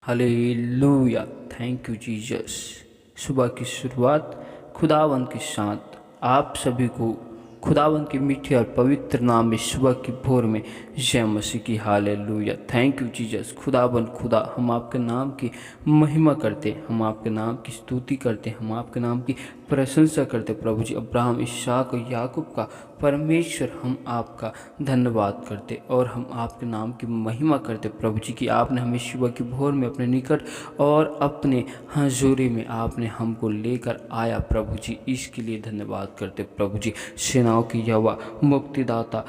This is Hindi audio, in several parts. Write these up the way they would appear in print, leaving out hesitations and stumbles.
हालेलुया। Thank you Jesus. सुबह की शुरुआत खुदावंद के साथ आप सभी को खुदावंद के मीठे और पवित्र नाम में सुबह की भोर में जय मसीह की। हालेलुया। Thank you Jesus. खुदावंद खुदा, हम आपके नाम की महिमा करते, हम आपके नाम की स्तुति करते, हम आपके नाम की प्रशंसा करते। प्रभु जी, अब्राहम, इसहाक और याकूब का परमेश्वर, हम आपका धन्यवाद करते और हम आपके नाम की महिमा करते प्रभु जी की आपने हमें सुबह की भोर में अपने निकट और अपने हजूरी में आपने हमको लेकर आया प्रभु जी, इसके लिए धन्यवाद करते प्रभु जी। सेनाओं की यहोवा, मुक्तिदाता,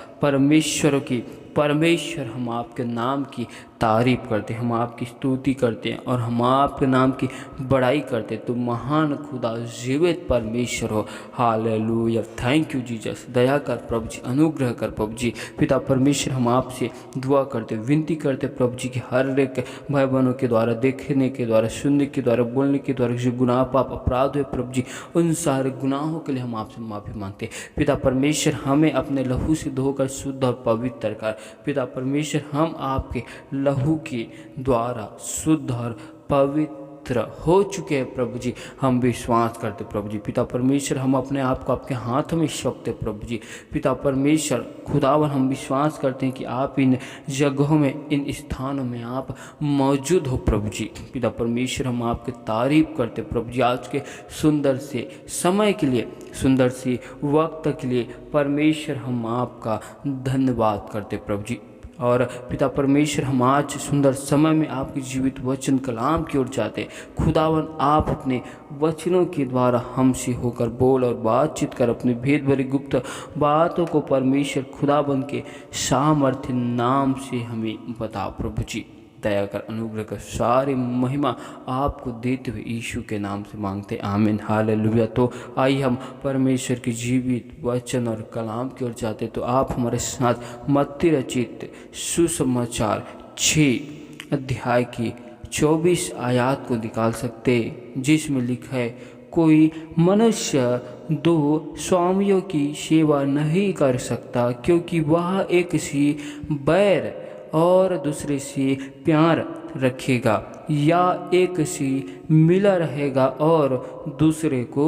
परमेश्वर, हम आपके नाम की तारीफ करते, हम आपकी स्तुति करते हैं और हम आपके नाम की बड़ाई करते। तो महान खुदा, जीवित परमेश्वर हो। हालेलुया। Thank you Jesus. दया कर प्रभु जी, अनुग्रह कर प्रभु जी। पिता परमेश्वर, हम आपसे दुआ करते, विनती करते प्रभु जी कि हर एक भाई बहनों के द्वारा, देखने के द्वारा, सुनने के द्वारा, बोलने के द्वारा जो गुनाह पाप अपराध हुए प्रभु जी, उन सारे गुनाहों के लिए हम आपसे माफ़ी मांगते। पिता परमेश्वर, हमें अपने लहू से धोकर शुद्ध और पवित्र कर। पिता परमेश्वर, हम आपके लहू के द्वारा शुद्ध और पवित्र हो चुके हैं प्रभु जी, हम विश्वास करते प्रभु जी। पिता परमेश्वर, हम अपने आप को आपके हाथ में सौंपते प्रभु जी। पिता परमेश्वर खुदावन, हम विश्वास करते हैं कि आप इन जगहों में, इन स्थानों में आप मौजूद हो प्रभु जी। पिता परमेश्वर, हम आपकी तारीफ करते प्रभु जी, आज के सुंदर से समय के लिए, सुंदर से वक्त के लिए परमेश्वर हम आपका धन्यवाद करते प्रभु जी। और पिता परमेश्वर, हम आज सुंदर समय में आपके जीवित वचन कलाम की ओर जाते। खुदावन, आप अपने वचनों के द्वारा हमसे होकर बोल और बातचीत कर, अपने भेद भरी गुप्त बातों को परमेश्वर खुदावन के सामर्थ्य नाम से हमें बता प्रभु जी। दया कर, अनुग्रह कर, सारी महिमा आपको देते हुए यीशु के नाम से मांगते, आमीन। हालेलुया। तो आइए हम परमेश्वर के जीवित वचन और कलाम की ओर जाते। तो आप हमारे साथ मत्ती रचित सुसमाचार 6 अध्याय की 24 आयत को निकाल सकते, जिसमें लिखा है, कोई मनुष्य दो स्वामियों की सेवा नहीं कर सकता, क्योंकि वह एक से बैर और दूसरे से प्यार रखेगा, या एक से मिला रहेगा और दूसरे को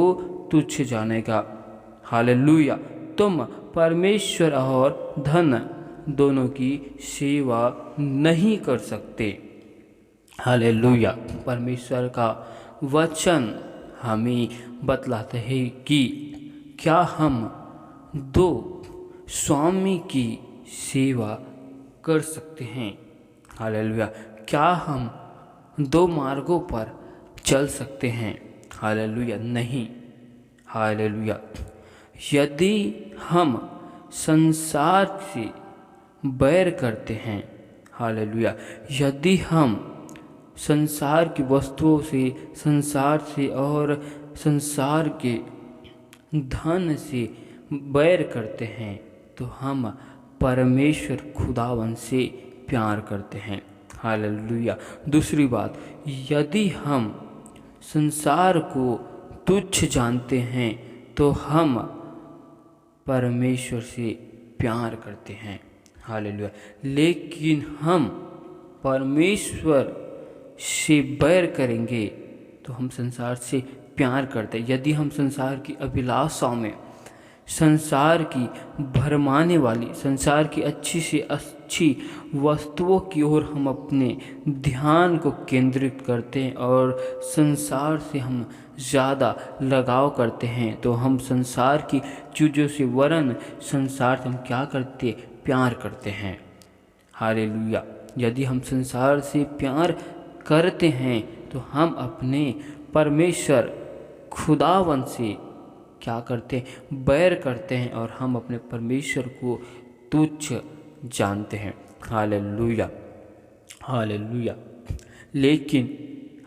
तुच्छ जानेगा। हालेलुया। तुम परमेश्वर और धन दोनों की सेवा नहीं कर सकते। हालेलुया। परमेश्वर का वचन हमें बतलाते हैं कि क्या हम दो स्वामी की सेवा कर सकते हैं। हालेलुया। क्या हम दो मार्गों पर चल सकते हैं। हालेलुया। नहीं। हालेलुया। यदि हम संसार से बैर करते हैं, हालेलुया, यदि हम संसार की वस्तुओं से, संसार से और संसार के धन से बैर करते हैं, तो हम परमेश्वर खुदावन से प्यार करते हैं। हालेलुया। दूसरी बात, यदि हम संसार को तुच्छ जानते हैं, तो हम परमेश्वर से प्यार करते हैं। हालेलुया। लेकिन हम परमेश्वर से बैर करेंगे तो हम संसार से प्यार करते हैं। यदि हम संसार की अभिलाषाओं में, संसार की भरमाने वाली, संसार की अच्छी से अच्छी वस्तुओं की ओर हम अपने ध्यान को केंद्रित करते हैं और संसार से हम ज़्यादा लगाव करते हैं, तो हम संसार की चीज़ों से, वरन संसार से हम क्या करते, प्यार करते हैं। हालेलुया। यदि हम संसार से प्यार करते हैं तो हम अपने परमेश्वर खुदावन से क्या करते हैं, बैर करते हैं और हम अपने परमेश्वर को तुच्छ जानते हैं। हालेलुया। हालेलुया। लेकिन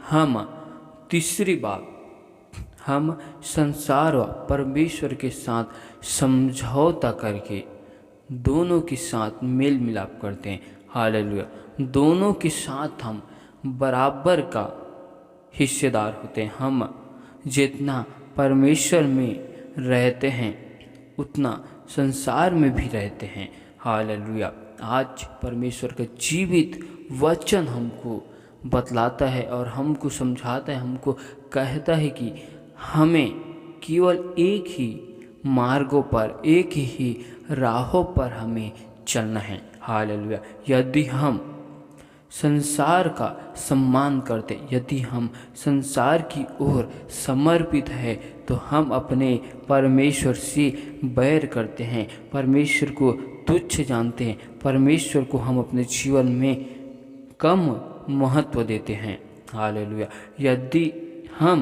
हम, तीसरी बात, हम संसार व परमेश्वर के साथ समझौता करके दोनों के साथ मेल मिलाप करते हैं। हालेलुया। दोनों के साथ हम बराबर का हिस्सेदार होते हैं। हम जितना परमेश्वर में रहते हैं उतना संसार में भी रहते हैं। हालेलुया। आज परमेश्वर का जीवित वचन हमको बतलाता है और हमको समझाता है, हमको कहता है कि हमें केवल एक ही मार्गों पर, एक ही राहों पर हमें चलना है। हालेलुया। यदि हम संसार का सम्मान करते, यदि हम संसार की ओर समर्पित है, तो हम अपने परमेश्वर से बैर करते हैं, परमेश्वर को तुच्छ जानते हैं, परमेश्वर को हम अपने जीवन में कम महत्व देते हैं। हालेलुया। यदि हम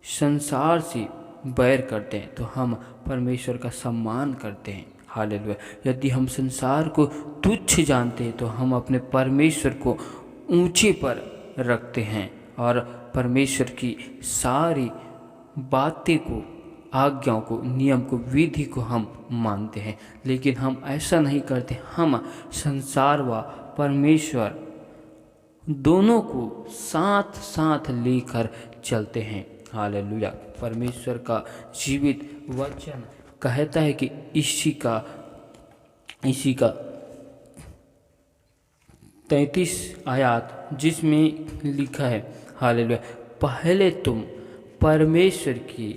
संसार से बैर करते हैं तो हम परमेश्वर का सम्मान करते हैं। हालेलुया। यदि हम संसार को तुच्छ जानते हैं तो हम अपने परमेश्वर को ऊंचे पर रखते हैं और परमेश्वर की सारी बातें को, आज्ञाओं को, नियम को, विधि को हम मानते हैं। लेकिन हम ऐसा नहीं करते, हम संसार व परमेश्वर दोनों को साथ साथ लेकर चलते हैं। हालेलुया। परमेश्वर का जीवित वचन कहता है कि इसी का 33 आयत जिसमें लिखा है, हालेलुया, पहले तुम परमेश्वर की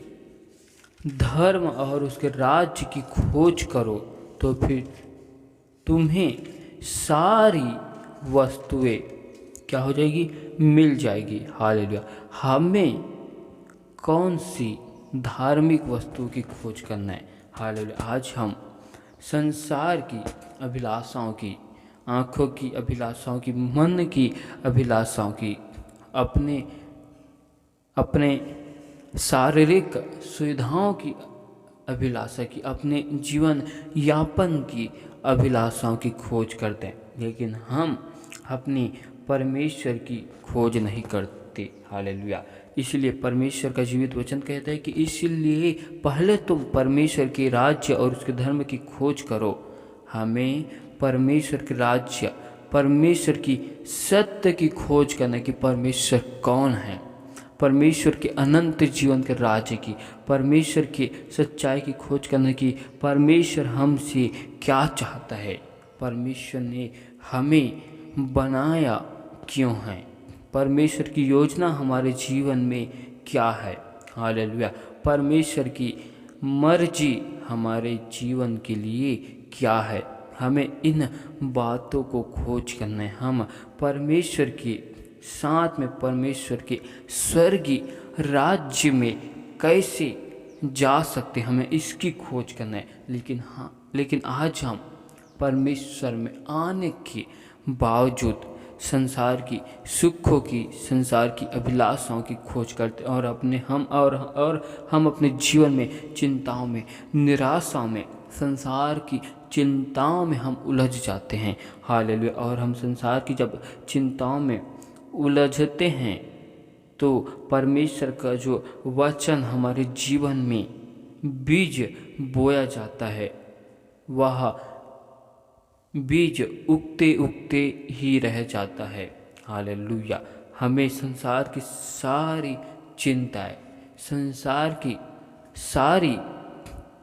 धर्म और उसके राज्य की खोज करो तो फिर तुम्हें सारी वस्तुएं क्या हो जाएगी, मिल जाएगी। हालेलुया। हमें कौन सी धार्मिक वस्तु की खोज करना है? हालेलुया। आज हम संसार की अभिलाषाओं की, आँखों की अभिलाषाओं की, मन की अभिलाषाओं की, अपने शारीरिक सुविधाओं की अभिलाषा की, अपने जीवन यापन की अभिलाषाओं की खोज करते हैं, लेकिन हम अपनी परमेश्वर की खोज नहीं करते। हालेलुया। इसलिए परमेश्वर का जीवित वचन कहता है कि इसलिए पहले तुम परमेश्वर के राज्य और उसके धर्म की खोज करो। हमें परमेश्वर के राज्य, परमेश्वर की सत्य की खोज करना कि परमेश्वर कौन है, परमेश्वर के अनंत जीवन के राज्य की, परमेश्वर की सच्चाई की खोज करना कि परमेश्वर हमसे क्या चाहता है, परमेश्वर ने हमें बनाया क्यों है, परमेश्वर की योजना हमारे जीवन में क्या है। हालेलुया। परमेश्वर की मर्जी हमारे जीवन के लिए क्या है, हमें इन बातों को खोज करना है। हम परमेश्वर के साथ में परमेश्वर के स्वर्गीय राज्य में कैसे जा सकते, हमें इसकी खोज करना है। लेकिन आज हम परमेश्वर में आने के बावजूद संसार की सुखों की, संसार की अभिलाषाओं की खोज करते और हम अपने जीवन में चिंताओं में, निराशाओं में, संसार की चिंताओं में हम उलझ जाते हैं। हालेलुया। और हम संसार की जब चिंताओं में उलझते हैं तो परमेश्वर का जो वचन हमारे जीवन में बीज बोया जाता है, वह बीज उगते उगते ही रह जाता है। हालेलुया। हमें संसार की सारी चिंताएं, संसार की सारी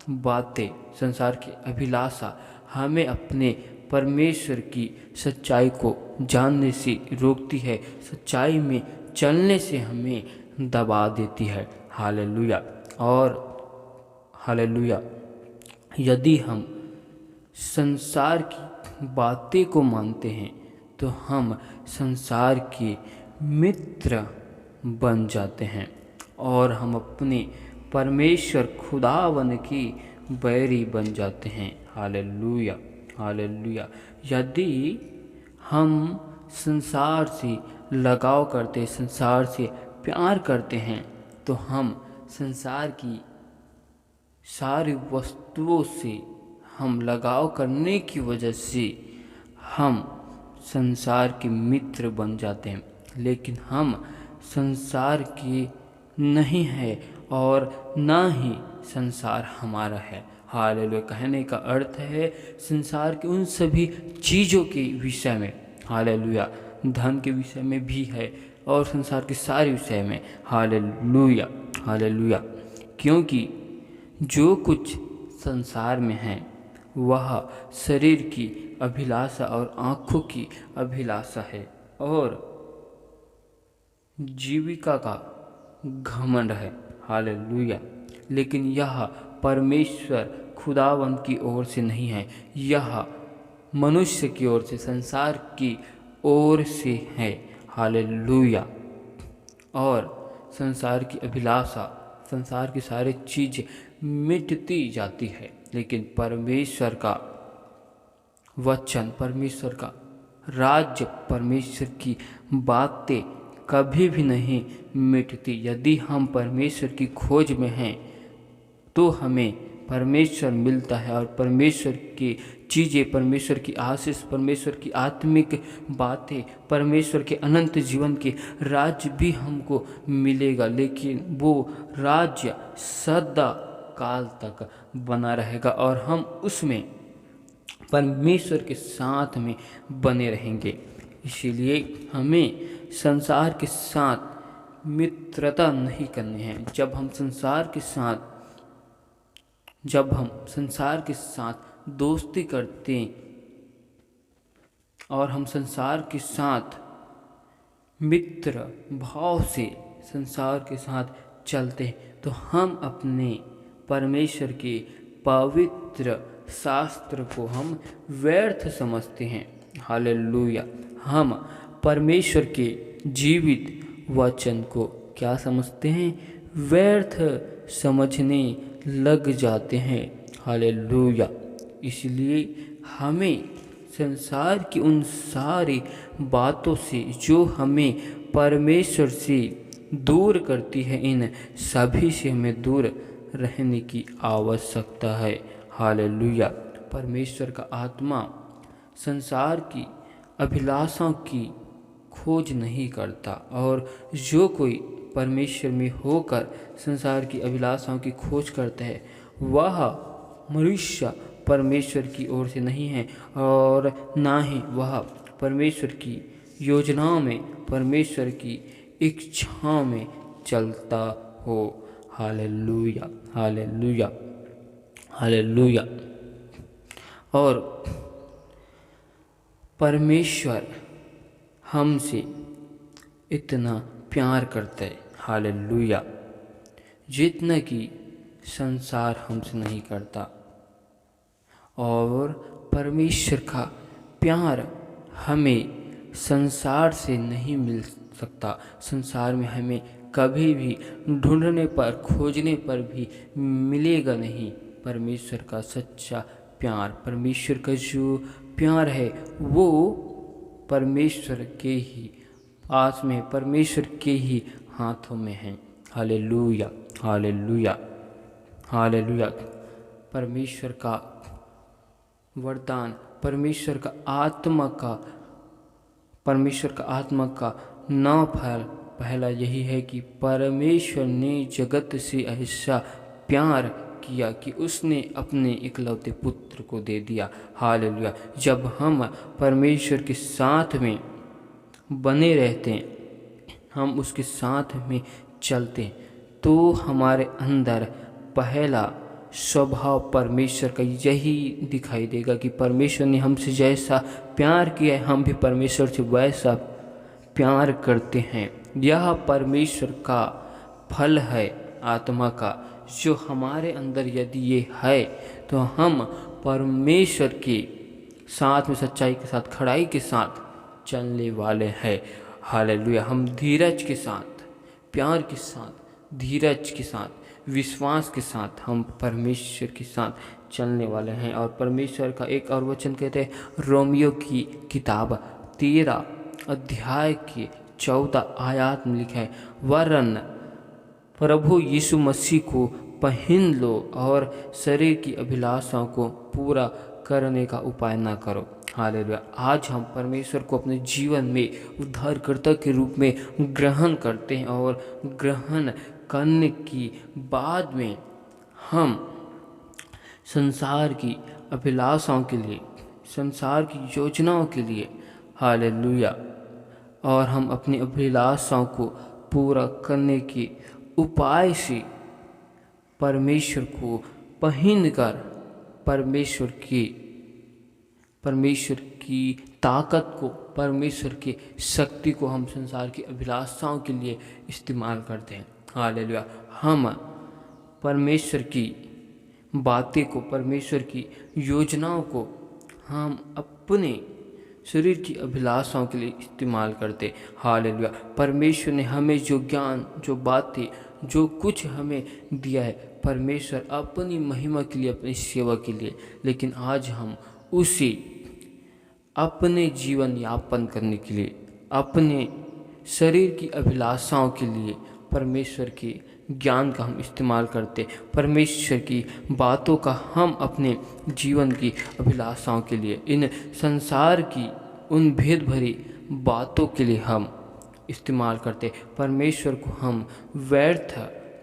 बातें, संसार की अभिलाषा हमें अपने परमेश्वर की सच्चाई को जानने से रोकती है, सच्चाई में चलने से हमें दबा देती है। हालेलुया। और हालेलुया, यदि हम संसार की बातें को मानते हैं तो हम संसार के मित्र बन जाते हैं और हम अपने परमेश्वर खुदावन की बैरी बन जाते हैं। हालेलुया। हालेलुया। यदि हम संसार से लगाव करते, संसार से प्यार करते हैं तो हम संसार की सारी वस्तुओं से हम लगाव करने की वजह से हम संसार के मित्र बन जाते हैं। लेकिन हम संसार के नहीं है और ना ही संसार हमारा है। हालेलुया। कहने का अर्थ है संसार के उन सभी चीज़ों के विषय में, हालेलुया, धन के विषय में भी है और संसार के सारे विषय में। हालेलुया। हालेलुया। क्योंकि जो कुछ संसार में है वह शरीर की अभिलाषा और आँखों की अभिलाषा है और जीविका का घमंड है। हालेलुया। लेकिन यह परमेश्वर खुदावंत की ओर से नहीं है, यह मनुष्य की ओर से, संसार की ओर से है। हालेलुया। और संसार की अभिलाषा, संसार की सारी चीज़ें मिटती जाती है, लेकिन परमेश्वर का वचन, परमेश्वर का राज्य, परमेश्वर की बातें कभी भी नहीं मिटती। यदि हम परमेश्वर की खोज में हैं तो हमें परमेश्वर मिलता है, और परमेश्वर की चीज़ें, परमेश्वर की आशीष, परमेश्वर की आत्मिक बातें, परमेश्वर के अनंत जीवन के राज्य भी हमको मिलेगा। लेकिन वो राज्य सदा काल तक बना रहेगा और हम उसमें परमेश्वर के साथ में बने रहेंगे। इसीलिए हमें संसार के साथ मित्रता नहीं करनी है। जब हम संसार के साथ दोस्ती करते और हम संसार के साथ मित्र भाव से संसार के साथ चलते हैं, तो हम अपने परमेश्वर के पवित्र शास्त्र को हम व्यर्थ समझते हैं। हालेलुया। हम परमेश्वर के जीवित वचन को क्या समझते हैं? व्यर्थ समझने लग जाते हैं। हालेलुया। इसलिए हमें संसार की उन सारी बातों से जो हमें परमेश्वर से दूर करती है, इन सभी से हमें दूर रहने की आवश्यकता है। हालेलुया। परमेश्वर का आत्मा संसार की अभिलाषाओं की खोज नहीं करता, और जो कोई परमेश्वर में होकर संसार की अभिलाषाओं की खोज करता है, वह मनुष्य परमेश्वर की ओर से नहीं है, और ना ही वह परमेश्वर की योजनाओं में, परमेश्वर की इच्छाओं में चलता हो। Hallelujah, hallelujah, hallelujah. और परमेश्वर हमसे इतना प्यार करता है, हालेलुया, जितना कि संसार हमसे नहीं करता। और परमेश्वर का प्यार हमें संसार से नहीं मिल सकता। संसार में हमें कभी भी ढूंढने पर, खोजने पर भी मिलेगा नहीं। परमेश्वर का सच्चा प्यार, परमेश्वर का जो प्यार है, वो परमेश्वर के ही पास में, परमेश्वर के ही हाथों में है। Hallelujah, hallelujah, hallelujah. परमेश्वर का वरदान, परमेश्वर का आत्मा का नौ फल पहला यही है कि परमेश्वर ने जगत से ऐसा प्यार किया कि उसने अपने इकलौते पुत्र को दे दिया। हालेलुया। जब हम परमेश्वर के साथ में बने रहते हैं, हम उसके साथ में चलते हैं, तो हमारे अंदर पहला स्वभाव परमेश्वर का यही दिखाई देगा कि परमेश्वर ने हमसे जैसा प्यार किया है, हम भी परमेश्वर से वैसा प्यार करते हैं। यह परमेश्वर का फल है आत्मा का, जो हमारे अंदर यदि ये है, तो हम परमेश्वर के साथ में सच्चाई के साथ, खड़ाई के साथ चलने वाले हैं। हालेलुया। हम धीरज के साथ, प्यार के साथ, धीरज के साथ, विश्वास के साथ हम परमेश्वर के साथ चलने वाले हैं। और परमेश्वर का एक और वचन कहते हैं, रोमियो की किताब 13 अध्याय के 14 आयत में लिखा है, वरन प्रभु यीशु मसीह को पहन लो और शरीर की अभिलाषाओं को पूरा करने का उपाय ना करो। हालेलुया। आज हम परमेश्वर को अपने जीवन में उद्धारकर्ता के रूप में ग्रहण करते हैं, और ग्रहण करने की बाद में हम संसार की अभिलाषाओं के लिए, संसार की योजनाओं के लिए, हालेलुया, और हम अपनी अभिलाषाओं को पूरा करने के उपाय से परमेश्वर को पहनकर परमेश्वर की ताकत को परमेश्वर की शक्ति को हम संसार की अभिलाषाओं के लिए इस्तेमाल करते हैं। हालेलुया। हम परमेश्वर की बातें को, परमेश्वर की योजनाओं को हम अपने शरीर की अभिलाषाओं के लिए इस्तेमाल करते। हालेलुया। परमेश्वर ने हमें जो ज्ञान, जो बातें, जो कुछ हमें दिया है, परमेश्वर अपनी महिमा के लिए, अपनी सेवा के लिए, लेकिन आज हम उसे अपने जीवन यापन करने के लिए, अपने शरीर की अभिलाषाओं के लिए परमेश्वर के ज्ञान का हम इस्तेमाल करते। परमेश्वर की बातों का हम अपने जीवन की अभिलाषाओं के लिए, इन संसार की उन भेद भरी बातों के लिए हम इस्तेमाल करते। परमेश्वर को हम व्यर्थ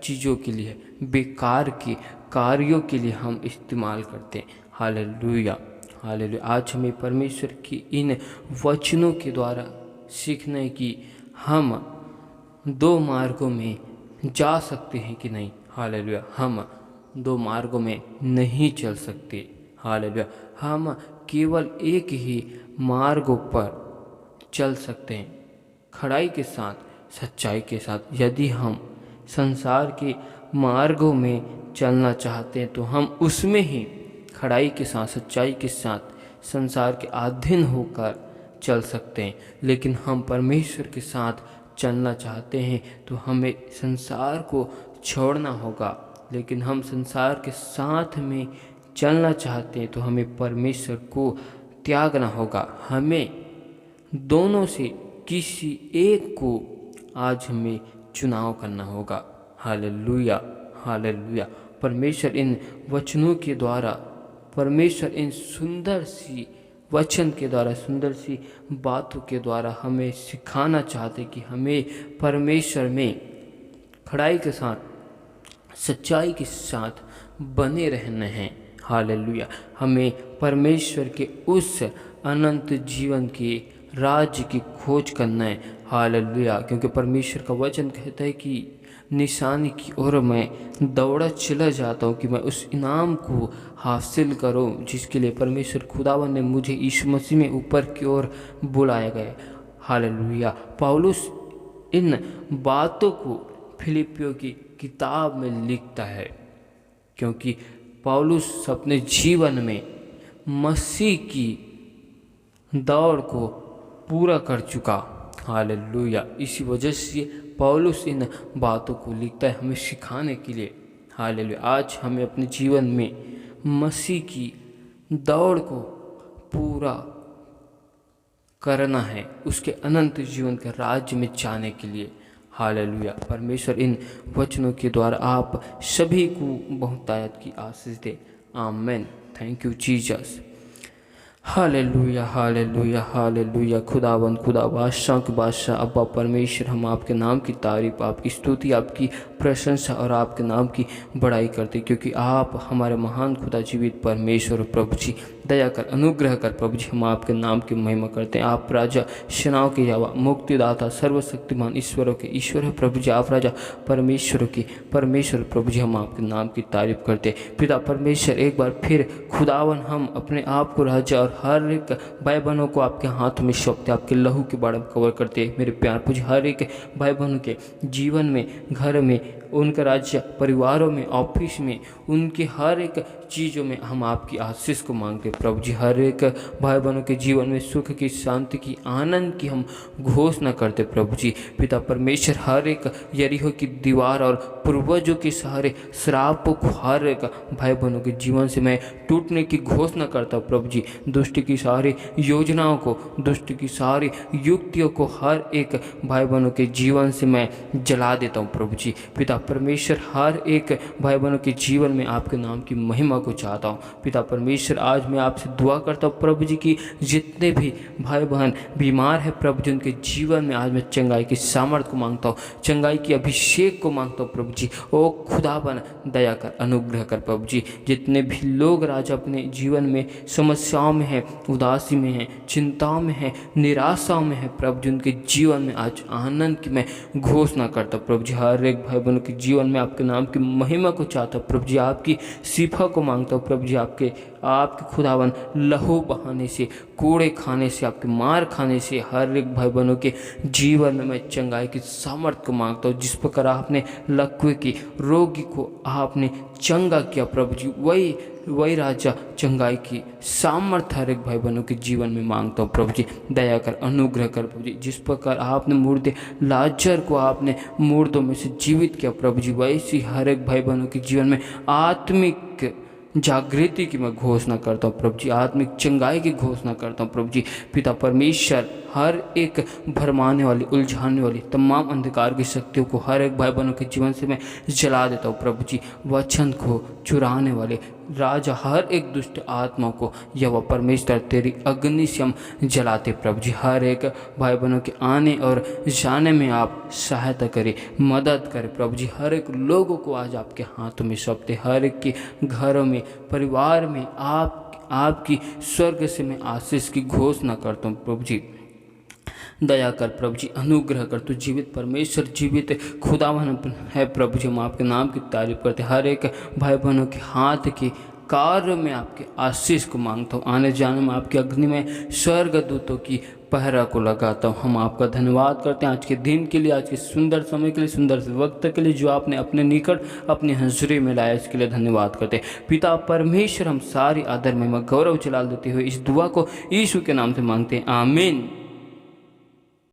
चीज़ों के लिए, बेकार के कार्यों के लिए हम इस्तेमाल करते। Hallelujah, hallelujah. आज हमें परमेश्वर की इन वचनों के द्वारा सीखना है कि हम दो मार्गों में जा सकते हैं कि नहीं। हालेलुया। हम दो मार्गों में नहीं चल सकते। हालेलुया। हम केवल एक ही मार्गों पर चल सकते हैं, खड़ाई के साथ, सच्चाई के साथ। यदि हम संसार के मार्गों में चलना चाहते हैं तो हम उसमें ही खड़ाई के साथ, सच्चाई के साथ, संसार के अधीन होकर चल सकते हैं। लेकिन हम परमेश्वर के साथ चलना चाहते हैं तो हमें संसार को छोड़ना होगा। लेकिन हम संसार के साथ में चलना चाहते हैं तो हमें परमेश्वर को त्यागना होगा। हमें दोनों से किसी एक को आज हमें चुनाव करना होगा। Hallelujah, hallelujah. परमेश्वर इन वचनों के द्वारा, परमेश्वर इन सुंदर सी वचन के द्वारा, सुंदर सी बातों के द्वारा हमें सिखाना चाहते कि हमें परमेश्वर में खड़ाई के साथ, सच्चाई के साथ बने रहना है। हालेलुया। हमें परमेश्वर के उस अनंत जीवन के राज्य की खोज करना है। हालेलुया। क्योंकि परमेश्वर का वचन कहता है कि निशानी की ओर मैं दौड़ा चला जाता हूँ कि मैं उस इनाम को हासिल करूँ जिसके लिए परमेश्वर खुदावन ने मुझे यीशु मसीह में ऊपर की ओर बुलाया गया। हालेलुया। पौलुस इन बातों को फिलिपियों की किताब में लिखता है क्योंकि पौलुस अपने जीवन में मसीह की दौड़ को पूरा कर चुका। हालेलुया। इसी वजह से पौलुस इन बातों को लिखता है हमें सिखाने के लिए। हालेलुया। आज हमें अपने जीवन में मसीह की दौड़ को पूरा करना है, उसके अनंत जीवन के राज्य में जाने के लिए। हालेलुया। परमेश्वर इन वचनों के द्वारा आप सभी को बहुतायत की आशीष दे। आमीन। Thank you Jesus. Hallelujah, hallelujah, hallelujah. खुदावंद, खुदा, बादशाह के बादशाह, अब्बा परमेश्वर, हम आपके नाम की तारीफ, आपकी स्तुति, आपकी प्रशंसा और आपके नाम की बड़ाई करते क्योंकि आप हमारे महान खुदा, जीवित परमेश्वर प्रभु जी, दया कर, अनुग्रह कर प्रभु जी। हम आपके नाम की महिमा करते हैं। आप राजा, सेनाओं के यहोवा, मुक्तिदाता, सर्वशक्तिमान ईश्वरों के ईश्वर है प्रभु जी। आप राजा परमेश्वरों की परमेश्वर प्रभु जी। हम आपके नाम की तारीफ करते हैं पिता परमेश्वर। एक बार फिर खुदावन, हम अपने आप को राजा और हर एक भाई बहनों को आपके हाथ में सौंपते, आपके लहू के बारे में कवर करते। मेरे प्यार पूज हर एक भाई बहनों के जीवन में, घर में, उनका राज्य, परिवारों में, ऑफिस में, उनके हर एक चीज़ों में हम आपकी आशीष को मांगते प्रभु जी। हर एक भाई बहनों के जीवन में सुख की, शांति की, आनंद की हम घोषणा करते प्रभु जी। पिता परमेश्वर, हर एक यरीहो की दीवार और पूर्वजों के सहारे श्रापों को हर एक भाई बहनों के जीवन से मैं टूटने की घोषणा करता हूँ प्रभु जी। दुष्ट की सारी योजनाओं को, दुष्ट की सारी युक्तियों को हर एक भाई बहनों के जीवन से मैं जला देता हूँ प्रभु जी। पिता परमेश्वर, हर एक भाई बहनों के जीवन में आपके नाम की महिमा को चाहता हूँ पिता परमेश्वर। आज मैं आपसे दुआ करता हूँ प्रभु जी की जितने भी भाई बहन बीमार है प्रभु जी, उनके जीवन में आज मैं चंगाई की सामर्थ को मांगता हूँ, चंगाई की अभिषेक को मांगता हूँ प्रभु जी। ओ खुदावन, दया कर, अनुग्रह कर प्रभु जी। जितने भी लोग राजा अपने जीवन में समस्याओं में हैं, उदासी में हैं, चिंताओं में हैं, निराशाओं में हैं प्रभु जी, उनके जीवन में आज आनंद की मैं घोषणा करता हूँ प्रभु जी। हर एक भाई बहनों के जीवन में आपके नाम की महिमा को चाहता हूँ प्रभु जी। आपकी शिफा को मांगता हूँ प्रभु जी। आपके आपके खुदावन लहू बहाने से, कूड़े खाने से, आपके मार खाने से हर एक भाई बहनों के जीवन में मैं चंगाई की सामर्थ्य को मांगता हूँ। जिस प्रकार आपने लकवे की रोगी को आपने चंगा किया प्रभु जी, वही राजा चंगाई की सामर्थ्य हर एक भाई बहनों के जीवन में मांगता हूँ प्रभु जी। दया कर, अनुग्रह कर प्रभु जी। जिस प्रकार आपने मुर्दे लाजर को आपने मुर्दों में से जीवित किया प्रभु जी, वैसी हर एक भाई बहनों के जीवन में आत्मिक जागृति की मैं घोषणा करता हूँ प्रभु जी, आत्मिक चंगाई की घोषणा करता हूँ प्रभु जी। पिता परमेश्वर, हर एक भरमाने वाली, उलझाने वाली तमाम अंधकार की शक्तियों को हर एक भाई बहनों के जीवन से मैं जला देता हूँ प्रभु जी। वचन को चुराने वाले राजा हर एक दुष्ट आत्मा को यहोवा परमेश्वर तेरी अग्नि से हम जलाते प्रभु जी। हर एक भाई बहनों के आने और जाने में आप सहायता करें, मदद करें प्रभु जी। हर एक लोगों को आज आपके हाथों में सौंपते, हर एक के घरों में, परिवार में आपकी स्वर्ग से मैं आशीष की घोषणा करता हूँ प्रभु जी। दया कर प्रभु जी, अनुग्रह कर। तू जीवित परमेश्वर, जीवित खुदावन है प्रभु जी। हम आपके नाम की तारीफ करते, हर एक भाई बहनों के हाथ की कार्य में आपके आशीष को मांगता हूँ। आने जाने में आपकी अग्नि में स्वर्ग दूतों की पहरा को लगाता हूँ। हम आपका धन्यवाद करते हैं आज के दिन के लिए, आज के सुंदर समय के लिए, सुंदर वक्त के लिए जो आपने अपने निकट अपनी हज़ूरी में लाया, इसके लिए धन्यवाद करते हैं। पिता परमेश्वर, हम सारी आदर में गौरव चला देते हुए इस दुआ को यीशु के नाम से मांगते हैं, आमीन।